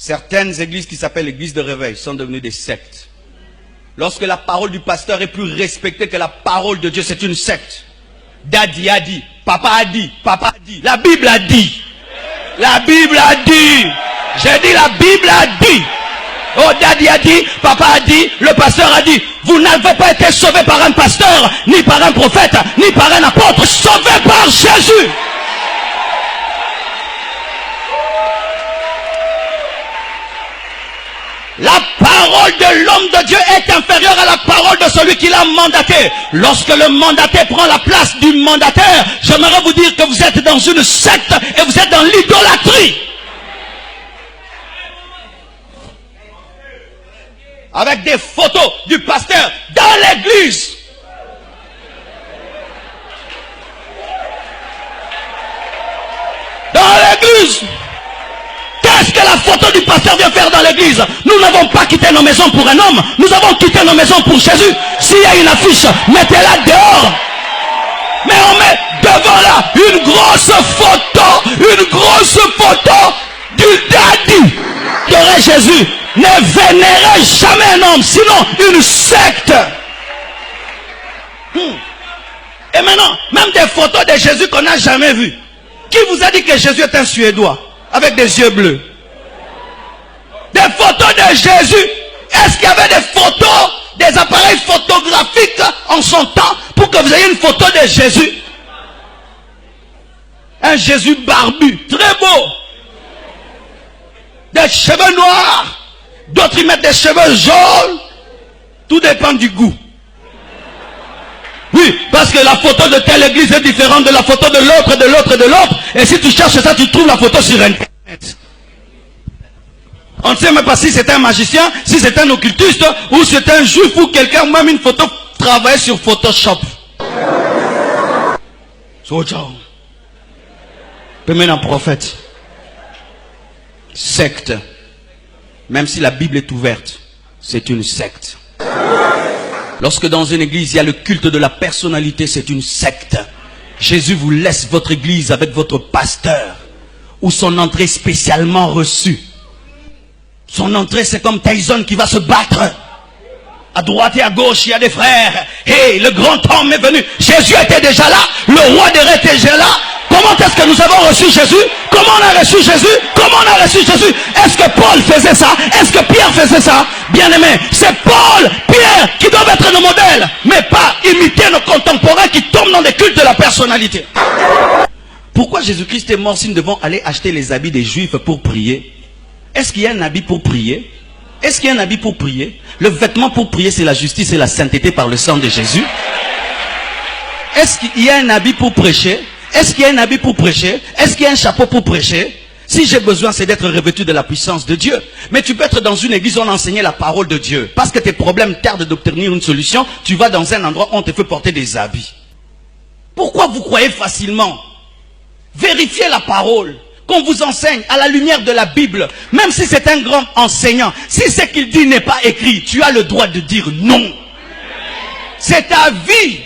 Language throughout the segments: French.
Certaines églises qui s'appellent l'église de réveil sont devenues des sectes. Lorsque la parole du pasteur est plus respectée que la parole de Dieu, c'est une secte. Daddy a dit, papa a dit, papa a dit. La Bible a dit. La Bible a dit. J'ai dit la Bible a dit. Oh, Daddy a dit, papa a dit, le pasteur a dit. Vous n'avez pas été sauvé par un pasteur, ni par un prophète, ni par un apôtre. Sauvé par Jésus. La parole de l'homme de Dieu est inférieure à la parole de celui qui l'a mandaté. Lorsque le mandaté prend la place du mandataire, j'aimerais vous dire que vous êtes dans une secte et vous êtes dans l'idolâtrie. Avec des photos du pasteur dans l'église. Dans l'église. Qu'est-ce que la photo du pasteur vient faire dans l'église? Nous n'avons pas quitté nos maisons pour un homme. Nous avons quitté nos maisons pour Jésus. S'il y a une affiche, mettez-la dehors. Mais on met devant là une grosse photo du daddy. Qu'aurait Jésus? Ne vénérez jamais un homme, sinon une secte. Et maintenant, même des photos de Jésus qu'on n'a jamais vues. Qui vous a dit que Jésus est un Suédois avec des yeux bleus? Des photos de Jésus. Est-ce qu'il y avait des photos, des appareils photographiques en son temps pour que vous ayez une photo de Jésus? Un Jésus barbu, très beau. Des cheveux noirs. D'autres y mettent des cheveux jaunes. Tout dépend du goût. Oui, parce que la photo de telle église est différente de la photo de l'autre, de l'autre, de l'autre. Et si tu cherches ça, tu trouves la photo sur Internet. On ne sait même pas si c'est un magicien, si c'est un occultiste, ou c'est un juif, ou quelqu'un, même une photo travaille sur Photoshop. Même un prophète. Secte. Même si la Bible est ouverte, c'est une secte. Lorsque dans une église, il y a le culte de la personnalité, c'est une secte. Jésus vous laisse votre église avec votre pasteur, ou son entrée spécialement reçue. Son entrée, c'est comme Tyson qui va se battre. À droite et à gauche, il y a des frères. Et le grand homme est venu. Jésus était déjà là. Le roi des rois était déjà là. Comment est-ce que nous avons reçu Jésus? Comment on a reçu Jésus? Comment on a reçu Jésus? Est-ce que Paul faisait ça? Est-ce que Pierre faisait ça? Bien aimé, c'est Paul, Pierre qui doivent être nos modèles, mais pas imiter nos contemporains qui tombent dans des cultes de la personnalité. Pourquoi Jésus-Christ est mort si nous devons aller acheter les habits des Juifs pour prier? Est-ce qu'il y a un habit pour prier? Est-ce qu'il y a un habit pour prier? Le vêtement pour prier, c'est la justice et la sainteté par le sang de Jésus. Est-ce qu'il y a un habit pour prêcher? Est-ce qu'il y a un habit pour prêcher? Est-ce qu'il y a un chapeau pour prêcher? Si j'ai besoin, c'est d'être revêtu de la puissance de Dieu. Mais tu peux être dans une église où on enseignait la parole de Dieu. Parce que tes problèmes tardent d'obtenir une solution, tu vas dans un endroit où on te fait porter des habits. Pourquoi vous croyez facilement? Vérifiez la parole qu'on vous enseigne à la lumière de la Bible. Même si c'est un grand enseignant, si ce qu'il dit n'est pas écrit, tu as le droit de dire non. C'est ta vie.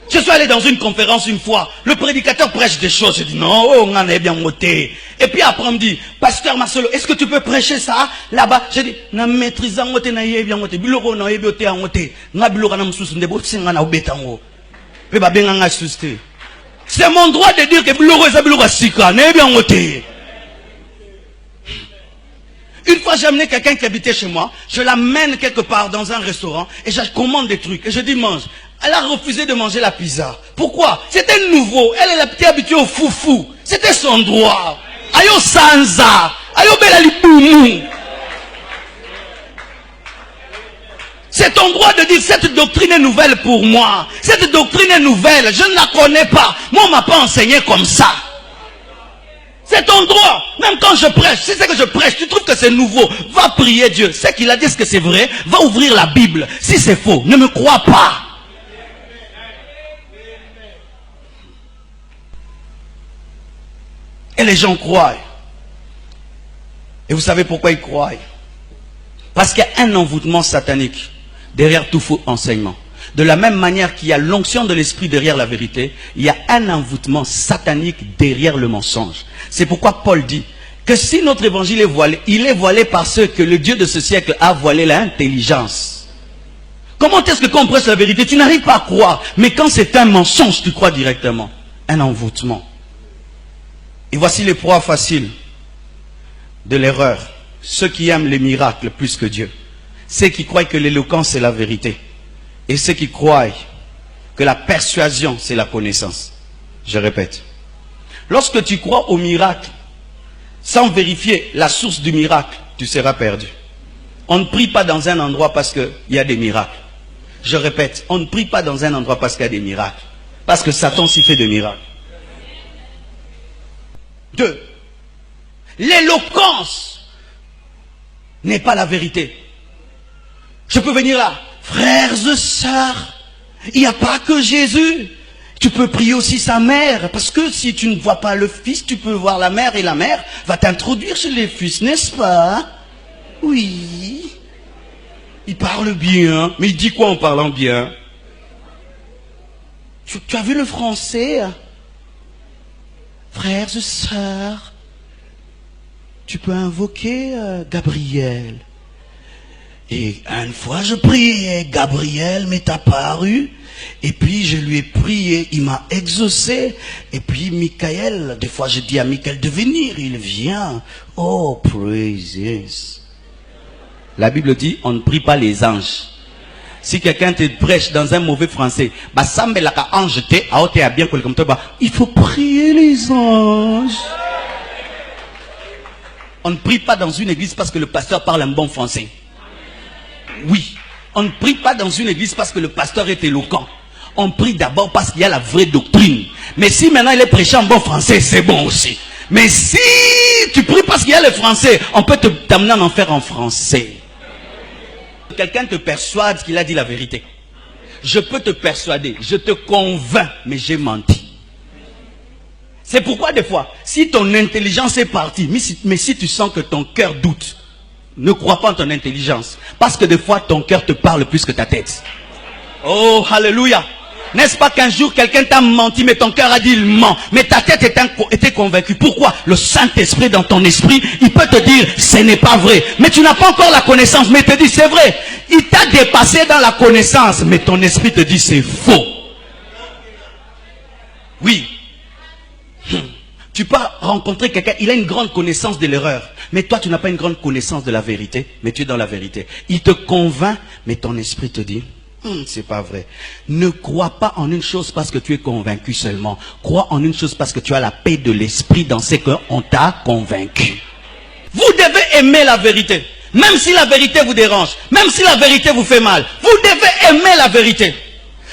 Je suis allé dans une conférence une fois, le prédicateur prêche des choses, je dis non, on en est bien moté. Et puis après on me dit, pasteur Marcelo, est-ce que tu peux prêcher ça là-bas? Je dis, na maîtrise en moté, na yé bien moté, biloko na yé bioté en moté, na biloko na msous ndebo, singa na obetango. Pe ba benga nga susté. C'est mon droit de dire que biloko est biloko sika, na yé bien moté. Une fois j'ai amené quelqu'un qui habitait chez moi, je l'amène quelque part dans un restaurant et je commande des trucs et je dis mange. Elle a refusé de manger la pizza. Pourquoi? C'était nouveau. Elle était habituée au foufou. C'était son droit. Ayo sanza. Ayo belaliboumou. C'est ton droit de dire cette doctrine est nouvelle pour moi. Cette doctrine est nouvelle. Je ne la connais pas. Moi on ne m'a pas enseigné comme ça. C'est ton droit. Même quand je prêche, si c'est que je prêche, tu trouves que c'est nouveau, va prier Dieu. C'est qu'il a dit ce que c'est vrai, va ouvrir la Bible. Si c'est faux, ne me crois pas. Et les gens croient. Et vous savez pourquoi ils croient? Parce qu'il y a un envoûtement satanique derrière tout faux enseignement. De la même manière qu'il y a l'onction de l'esprit derrière la vérité, il y a un envoûtement satanique derrière le mensonge. C'est pourquoi Paul dit, que si notre évangile est voilé, il est voilé parce que le Dieu de ce siècle a voilé l'intelligence. Comment est-ce que quand on prêche la vérité, tu n'arrives pas à croire, mais quand c'est un mensonge, tu crois directement. Un envoûtement. Et voici les proies faciles de l'erreur. Ceux qui aiment les miracles plus que Dieu. Ceux qui croient que l'éloquence c'est la vérité. Et ceux qui croient que la persuasion c'est la connaissance. Je répète. Lorsque tu crois au miracle, sans vérifier la source du miracle, tu seras perdu. On ne prie pas dans un endroit parce qu'il y a des miracles. Je répète, on ne prie pas dans un endroit parce qu'il y a des miracles. Parce que Satan s'y fait des miracles. 2. L'éloquence n'est pas la vérité. Je peux venir là. Frères et sœurs, il n'y a pas que Jésus. Tu peux prier aussi sa mère. Parce que si tu ne vois pas le fils, tu peux voir la mère. Et la mère va t'introduire chez les fils, n'est-ce pas? Oui. Il parle bien. Mais il dit quoi en parlant bien? Tu as vu le français? Frères et sœurs, tu peux invoquer Gabriel. Et une fois je priais, Gabriel m'est apparu. Et puis je lui ai prié, il m'a exaucé. Et puis Michael, des fois je dis à Michael de venir, il vient. Oh, praises. La Bible dit, on ne prie pas les anges. Si quelqu'un te prêche dans un mauvais français, il faut prier les anges. On ne prie pas dans une église parce que le pasteur parle un bon français. Oui, on ne prie pas dans une église parce que le pasteur est éloquent. On prie d'abord parce qu'il y a la vraie doctrine. Mais si maintenant il est prêché en bon français, c'est bon aussi. Mais si tu pries parce qu'il y a le français, on peut t'amener en enfer en français. Quelqu'un te persuade qu'il a dit la vérité. Je peux te persuader, je te convainc, mais j'ai menti. C'est pourquoi des fois, si ton intelligence est partie, mais si tu sens que ton cœur doute, ne crois pas en ton intelligence. Parce que des fois, ton cœur te parle plus que ta tête. Oh, alléluia. N'est-ce pas qu'un jour, quelqu'un t'a menti, mais ton cœur a dit il ment. Mais ta tête était convaincue. Pourquoi? Le Saint-Esprit dans ton esprit, il peut te dire ce n'est pas vrai. Mais tu n'as pas encore la connaissance, mais il te dit c'est vrai. Il t'a dépassé dans la connaissance, mais ton esprit te dit c'est faux. Oui. Tu peux rencontrer quelqu'un, il a une grande connaissance de l'erreur. Mais toi, tu n'as pas une grande connaissance de la vérité, mais tu es dans la vérité. Il te convainc, mais ton esprit te dit c'est pas vrai. Ne crois pas en une chose parce que tu es convaincu seulement. Crois en une chose parce que tu as la paix de l'esprit dans ce qu'on t'a convaincu. Vous devez aimer la vérité. Même si la vérité vous dérange. Même si la vérité vous fait mal. Vous devez aimer la vérité.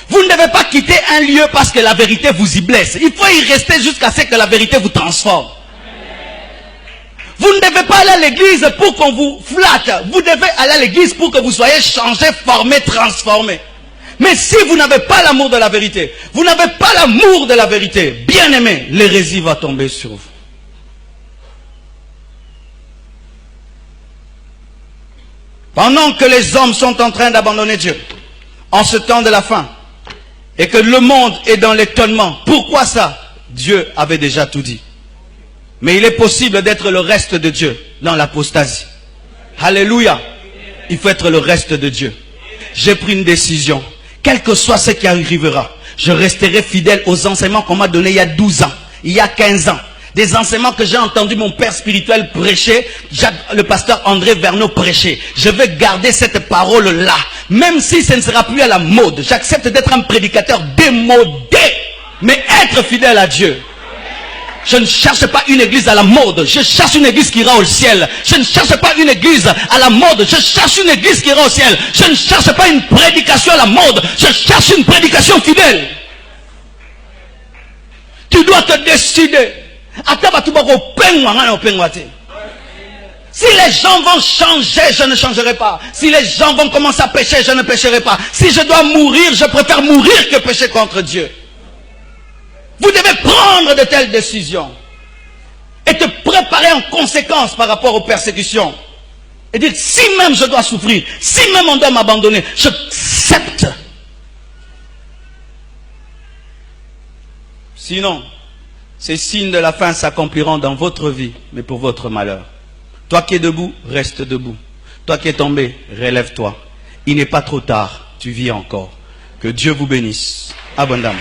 Vous ne devez pas quitter un lieu parce que la vérité vous y blesse. Il faut y rester jusqu'à ce que la vérité vous transforme. Vous ne devez pas aller à l'église pour qu'on vous flatte. Vous devez aller à l'église pour que vous soyez changé, formé, transformé. Mais si vous n'avez pas l'amour de la vérité, vous n'avez pas l'amour de la vérité, bien aimé, l'hérésie va tomber sur vous. Pendant que les hommes sont en train d'abandonner Dieu, en ce temps de la fin, et que le monde est dans l'étonnement, pourquoi ça? Dieu avait déjà tout dit. Mais il est possible d'être le reste de Dieu dans l'apostasie. Alléluia. Il faut être le reste de Dieu. J'ai pris une décision. Quel que soit ce qui arrivera, je resterai fidèle aux enseignements qu'on m'a donnés il y a 12 ans, il y a 15 ans. Des enseignements que j'ai entendu mon père spirituel prêcher, le pasteur André Verneau prêcher. Je vais garder cette parole-là. Même si ce ne sera plus à la mode. J'accepte d'être un prédicateur démodé. Mais être fidèle à Dieu. Je ne cherche pas une église à la mode. Je cherche une église qui ira au ciel. Je ne cherche pas une église à la mode. Je cherche une église qui ira au ciel. Je ne cherche pas une prédication à la mode. Je cherche une prédication fidèle. Tu dois te décider. Si les gens vont changer, je ne changerai pas. Si les gens vont commencer à pécher, je ne pécherai pas. Si je dois mourir, je préfère mourir que pécher contre Dieu. Vous devez prendre de telles décisions et te préparer en conséquence par rapport aux persécutions. Et dire, si même je dois souffrir, si même on doit m'abandonner, j'accepte. Sinon, Ces signes de la fin s'accompliront dans votre vie, mais pour votre malheur. Toi qui es debout, reste debout. Toi qui es tombé, relève-toi. Il n'est pas trop tard, tu vis encore. Que Dieu vous bénisse abondamment.